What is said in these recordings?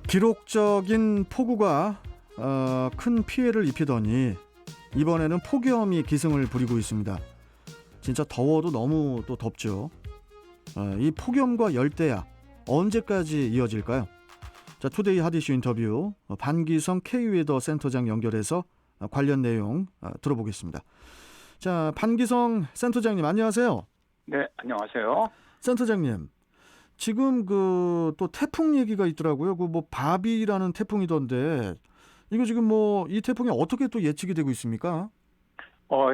기록적인 폭우가 큰 피해를 입히더니 이번에는 폭염이 기승을 부리고 있습니다. 진짜 더워도 너무 또 덥죠. 이 폭염과 열대야 언제까지 이어질까요? 자, 투데이 핫이슈 인터뷰 반기성 K웨더 센터장 연결해서 관련 내용 들어보겠습니다. 자, 반기성 센터장님 안녕하세요. 네, 안녕하세요. 센터장님, 지금 또 태풍 얘기가 있더라고요. 바비라는 태풍이던데 이거 지금 이 태풍이 어떻게 또 예측이 되고 있습니까?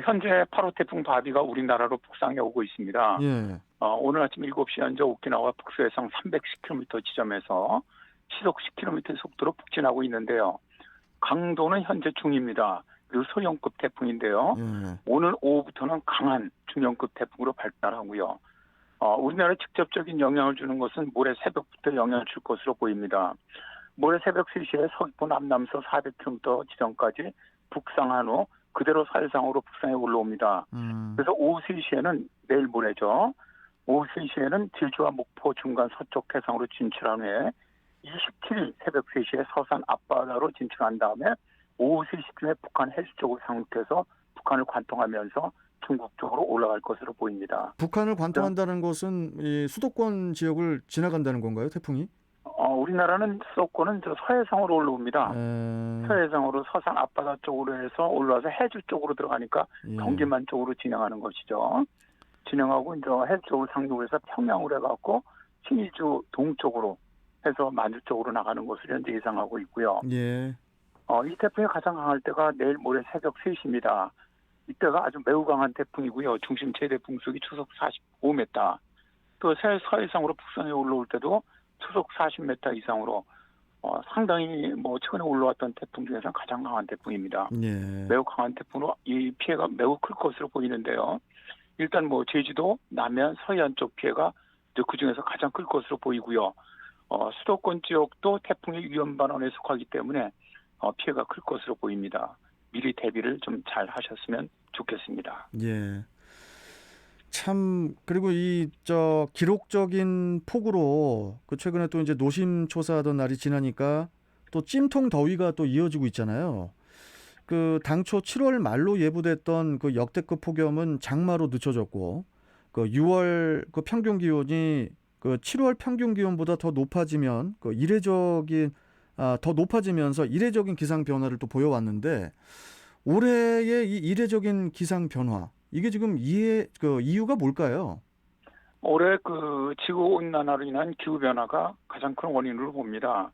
현재 8호 태풍 바비가 우리나라로 북상해 오고 있습니다. 예. 오늘 아침 7시 현재 오키나와 북서해상 310km 지점에서 시속 10km 속도로 북진하고 있는데요. 강도는 현재 중입니다. 그리고 소형급 태풍인데요. 예. 오늘 오후부터는 강한 중형급 태풍으로 발달하고요. 우리나라에 직접적인 영향을 주는 것은 모레 새벽부터 영향을 줄 것으로 보입니다. 모레 새벽 3시에 서귀포 남남서 400km 지점까지 북상한 후 그대로 서해상으로 북상해 올라옵니다. 그래서 오후 3시에는 내일 모레죠. 오후 3시에는 제주와 목포 중간 서쪽 해상으로 진출한 후에 27일 새벽 3시에 서산 앞바다로 진출한 다음에 오후 3시쯤에 북한 해수 쪽으로 상륙해서 북한을 관통하면서 중국 쪽으로 올라갈 것으로 보입니다. 북한을 관통한다는 것은 이 수도권 지역을 지나간다는 건가요, 태풍이? 우리나라는 수도권은 서해상으로 올라옵니다. 서해상으로 서산 앞바다 쪽으로 해서 올라와서 해주 쪽으로 들어가니까 경기만 쪽으로 진행하는 것이죠. 진행하고 이제 해주 쪽으로 상륙을 해서 평양으로 해갖고 신의주 동쪽으로 해서 만주 쪽으로 나가는 것으로 현재 예상하고 있고요. 예. 이 태풍이 가장 강할 때가 내일 모레 새벽 3시입니다. 이때가 아주 매우 강한 태풍이고요. 중심 최대 풍속이 초속 45m. 또 서해상으로 북상해 올라올 때도 초속 40m 이상으로 상당히 최근에 올라왔던 태풍 중에서 가장 강한 태풍입니다. 예. 매우 강한 태풍으로 이 피해가 매우 클 것으로 보이는데요. 일단 제주도, 남해안, 서해안 쪽 피해가 그 중에서 가장 클 것으로 보이고요. 수도권 지역도 태풍의 위험 반원에 속하기 때문에 피해가 클 것으로 보입니다. 미리 대비를 좀 잘 하셨으면 좋겠습니다. 예. 참, 그리고 기록적인 폭우로 최근에 또 이제 노심초사하던 날이 지나니까 또 찜통 더위가 또 이어지고 있잖아요. 당초 7월 말로 예보됐던 역대급 폭염은 장마로 늦춰졌고, 6월 평균 기온이 7월 평균 기온보다 더 높아지면 더 높아지면서 이례적인 기상 변화를 또 보여왔는데, 올해의 이 이례적인 기상 변화, 이게 지금 이유가 뭘까요? 올해 지구 온난화로 인한 기후 변화가 가장 큰 원인으로 봅니다.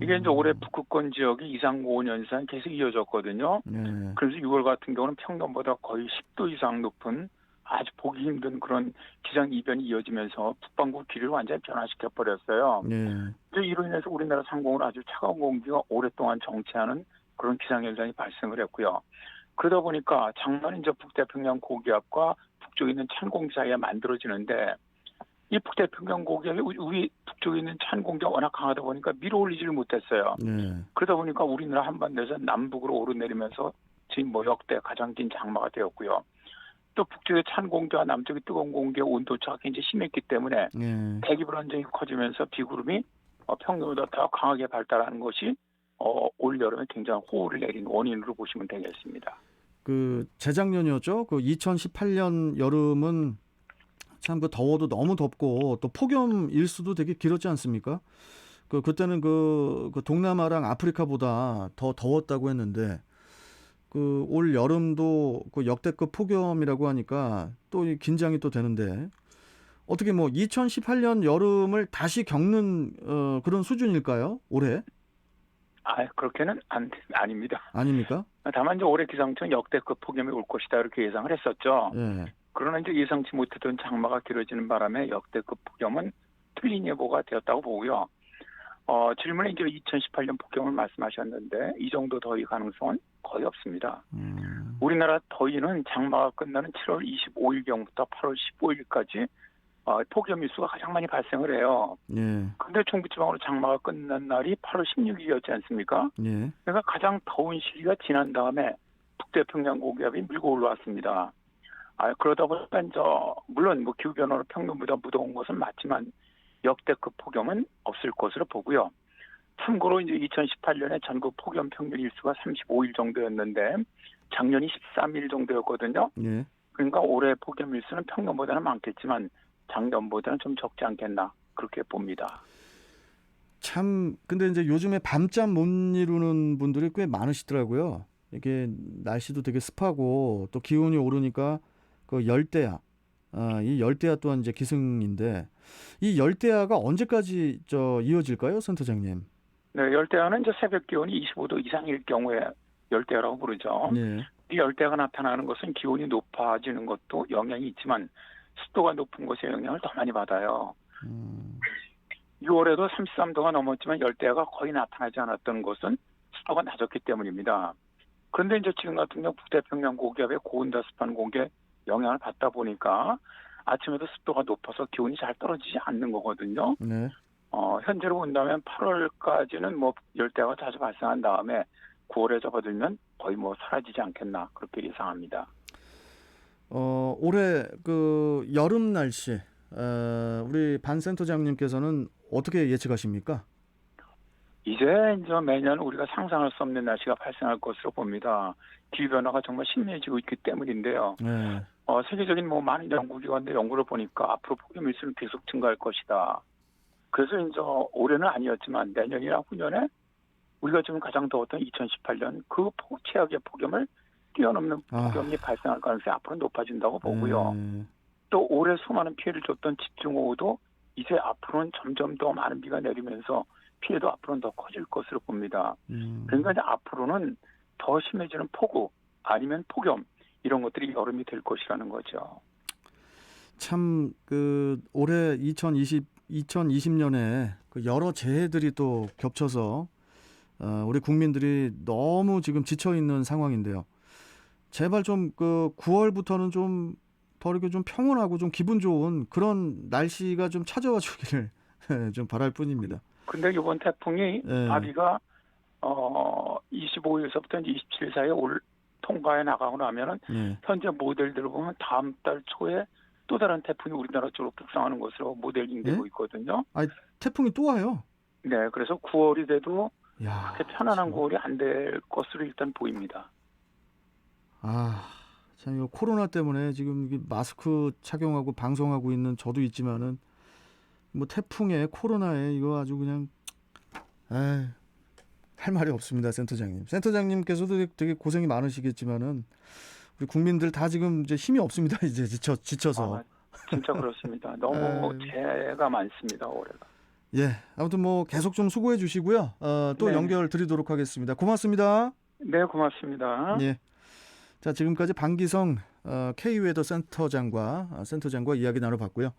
이게 이제 올해 북극권 지역이 이상고온 현상이 계속 이어졌거든요. 네. 그래서 6월 같은 경우는 평년보다 거의 10도 이상 높은 아주 보기 힘든 그런 기상 이변이 이어지면서 북반구 기류를 완전히 변화시켜 버렸어요. 네. 이로 인해서 우리나라 상공을 아주 차가운 공기가 오랫동안 정체하는 그런 기상 현상이 발생을 했고요. 그러다 보니까 장마는 이제 북태평양 고기압과 북쪽에 있는 찬 공기 사이에 만들어지는데, 이 북태평양 고기압이 우리 북쪽에 있는 찬 공기가 워낙 강하다 보니까 밀어올리지를 못했어요. 네. 그러다 보니까 우리나라 한반도에서 남북으로 오르내리면서 지금 역대 가장 긴 장마가 되었고요. 또 북쪽의 찬 공기와 남쪽의 뜨거운 공기의 온도차가 굉장히 심했기 때문에 네. 대기 불안정이 커지면서 비구름이 평년보다 더 강하게 발달하는 것이 올 여름에 굉장히 호우를 내린 원인으로 보시면 되겠습니다. 재작년이었죠. 2018년 여름은 참 더워도 너무 덥고 또 폭염 일수도 되게 길었지 않습니까? 그때는 동남아랑 아프리카보다 더 더웠다고 했는데, 올 여름도 역대급 폭염이라고 하니까 또 긴장이 또 되는데, 어떻게 2018년 여름을 다시 겪는 그런 수준일까요? 올해? 그렇게는 아닙니다. 아닙니까? 다만 이제 올해 기상청은 역대급 폭염이 올 것이다 이렇게 예상을 했었죠. 예. 그러나 이제 예상치 못했던 장마가 길어지는 바람에 역대급 폭염은 틀린 예보가 되었다고 보고요. 질문에 이제 2018년 폭염을 말씀하셨는데 이 정도 더위 가능성은 거의 없습니다. 우리나라 더위는 장마가 끝나는 7월 25일경부터 8월 15일까지 폭염 일수가 가장 많이 발생을 해요. 예. 근데 중부지방으로 장마가 끝난 날이 8월 16일이었지 않습니까? 예. 그러니까 가장 더운 시기가 지난 다음에 북태평양 고기압이 밀고 올라왔습니다. 그러다 보니까 물론 기후변화로 평년보다 무더운 것은 맞지만 역대급 폭염은 없을 것으로 보고요. 참고로 이제 2018년에 전국 폭염 평균 일수가 35일 정도였는데 작년이 13일 정도였거든요. 예. 그러니까 올해 폭염 일수는 평년보다는 많겠지만 작년보다는 좀 적지 않겠나 그렇게 봅니다. 참 근데 이제 요즘에 밤잠 못 이루는 분들이 꽤 많으시더라고요. 이게 날씨도 되게 습하고 또 기온이 오르니까 그 열대야, 이 열대야 또한 이제 기승인데 이 열대야가 언제까지 이어질까요, 센터장님? 네, 열대야는 이제 새벽 기온이 25도 이상일 경우에 열대야라고 부르죠. 예. 이 열대야가 나타나는 것은 기온이 높아지는 것도 영향이 있지만 습도가 높은 곳의 영향을 더 많이 받아요. 음, 6월에도 33도가 넘었지만 열대야가 거의 나타나지 않았던 것은 습도가 낮았기 때문입니다. 그런데 이제 지금 같은 경우 북태평양 고기압의 고온다습한 공기에 영향을 받다 보니까 아침에도 습도가 높아서 기온이 잘 떨어지지 않는 거거든요. 네. 현재로 본다면 8월까지는 뭐 열대야가 자주 발생한 다음에 9월에 접어들면 거의 뭐 사라지지 않겠나 그렇게 예상합니다. 올해 그 여름 날씨, 우리 반 센터장님께서는 어떻게 예측하십니까? 이제 매년 우리가 상상할 수 없는 날씨가 발생할 것으로 봅니다. 기후변화가 정말 심해지고 있기 때문인데요. 네. 세계적인 뭐 많은 연구기관들 연구를 보니까 앞으로 폭염 일수는 계속 증가할 것이다. 그래서 이제 올해는 아니었지만 내년이나 후년에 우리가 지금 가장 더웠던 2018년 그 최악의 폭염을 뛰어넘는 아, 폭염이 발생할 가능성이 앞으로 높아진다고 보고요. 네. 또 올해 수많은 피해를 줬던 집중호우도 이제 앞으로는 점점 더 많은 비가 내리면서 피해도 앞으로는 더 커질 것으로 봅니다. 그러니까 이제 앞으로는 더 심해지는 폭우 아니면 폭염 이런 것들이 여름이 될 것이라는 거죠. 참 그 올해 2020년에 그 여러 재해들이 또 겹쳐서 우리 국민들이 너무 지금 지쳐 있는 상황인데요. 제발 좀 그 9월부터는 좀 더 이렇게 좀 평온하고 좀 기분 좋은 그런 날씨가 좀 찾아와 주기를 좀 바랄 뿐입니다. 근데 이번 태풍이 예. 아비가 25일서부터 이제 27일 사이에 통과해 나가고 나면은 예. 현재 모델들을 보면 다음 달 초에 또 다른 태풍이 우리나라 쪽으로 북상하는 것으로 모델링되고 예? 있거든요. 아니 태풍이 또 와요. 네, 그래서 9월이 돼도 야, 그렇게 편안한 참. 9월이 안 될 것으로 일단 보입니다. 참 이거 코로나 때문에 지금 이게 마스크 착용하고 방송하고 있는 저도 있지만은 뭐 태풍에 코로나에 이거 아주 그냥 에이, 할 말이 없습니다, 센터장님. 센터장님께서도 되게 고생이 많으시겠지만은 우리 국민들 다 지금 이제 힘이 없습니다. 이제 지쳐서. 아, 진짜 그렇습니다. 너무 에이, 재해가 많습니다, 올해가. 예, 아무튼 뭐 계속 좀 수고해 주시고요. 또 네, 연결 드리도록 하겠습니다. 고맙습니다. 네, 고맙습니다. 예. 자, 지금까지 방기성 K웨더 센터장과 이야기 나눠봤고요.